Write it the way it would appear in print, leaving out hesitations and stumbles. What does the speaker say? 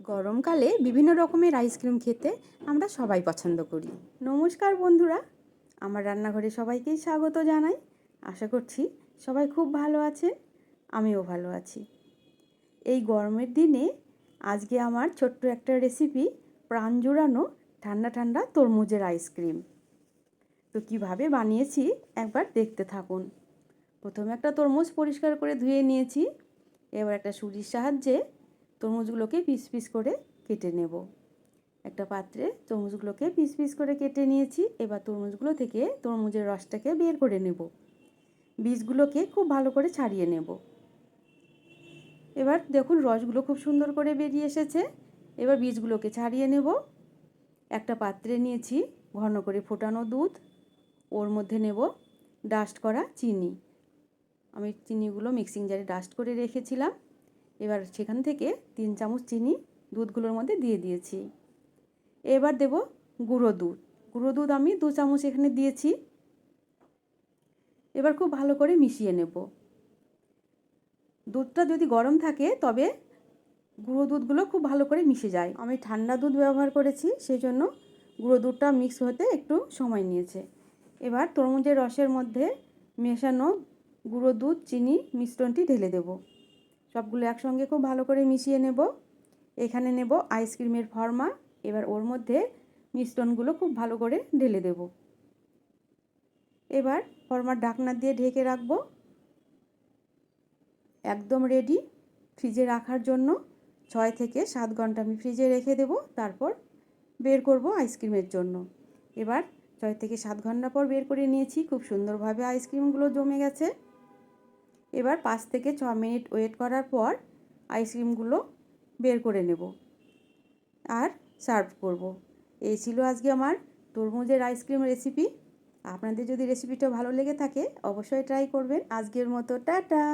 গরমকালে বিভিন্ন রকমের আইসক্রিম খেতে আমরা সবাই পছন্দ করি। নমস্কার বন্ধুরা, আমার রান্নাঘরে সবাইকেই স্বাগত জানাই। আশা করছি সবাই খুব ভালো আছেন, আমিও ভালো আছি। এই গরমের দিনে আজকে আমার ছোট্ট একটা রেসিপি, প্রাণ জুড়ানো ঠান্ডা ঠান্ডা তরমুজের আইসক্রিম। তো কিভাবে বানিয়েছি একবার দেখতে থাকুন। প্রথমে একটা তরমুজ পরিষ্কার করে ধুয়ে নিয়েছি। এবার একটা ছুরির সাহায্যে তরমুজগুলোকে পিস পিস করে কেটে নেব। একটা পাত্রে তরমুজগুলোকে পিস পিস করে কেটে নিয়েছি। এবার তরমুজগুলো থেকে তরমুজের রসটাকে বের করে নেব। বীজগুলোকে খুব ভালো করে ছাড়িয়ে নেব। এবার দেখুন রসগুলো খুব সুন্দর করে বেরিয়ে এসেছে। এবার বীজগুলোকে ছাড়িয়ে নেব। একটা পাত্রে নিয়েছি ঘন করে ফোটানো দুধ, ওর মধ্যে নেব ডাস্ট করা চিনি। আমি চিনিগুলো মিক্সিং জারে ডাস্ট করে রেখেছিলাম। এবার সেখান থেকে 3 চামচ চিনি দুধগুলোর মধ্যে দিয়ে দিয়েছি। এবার দেব গুঁড়ো দুধ। গুঁড়ো দুধ আমি 2 চামচ এখানে দিয়েছি। এবার খুব ভালো করে মিশিয়ে নেব। দুধটা যদি গরম থাকে তবে গুঁড়ো দুধগুলো খুব ভালো করে মিশে যায়। আমি ঠান্ডা দুধ ব্যবহার করেছি, সেই জন্য গুঁড়ো দুধটা মিক্স হতে একটু সময় নিয়েছে। এবার তরমুজের রসের মধ্যে মেশানো গুঁড়ো দুধ চিনি মিশ্রণটি ঢেলে দেব। সবগুলো একসঙ্গে খুব ভালো করে মিশিয়ে নেব। এখানে নেব আইসক্রিমের ফর্মা। এবার ওর মধ্যে মিশ্রণগুলো খুব ভালো করে ঢেলে দেব। এবার ফর্মার ঢাকনা দিয়ে ঢেকে রাখব। একদম রেডি ফ্রিজে রাখার জন্য। 6 থেকে 7 ঘন্টা আমি ফ্রিজে রেখে দেব, তারপর বের করব আইসক্রিমের জন্য। এবার 6 থেকে 7 ঘন্টা পর বের করে নিয়েছি। খুব সুন্দরভাবে আইসক্রিমগুলো জমে গেছে। এবার 5 থেকে 6 মিনিট ওয়েট করার পর আইসক্রিমগুলো বের করে নেব আর সার্ভ করব। এই ছিল আজকে আমার তরমুজের আইসক্রিম রেসিপি। আপনাদের যদি রেসিপিটা ভালো লেগে থাকে অবশ্যই ট্রাই করবেন। আজকের মতো টাটা।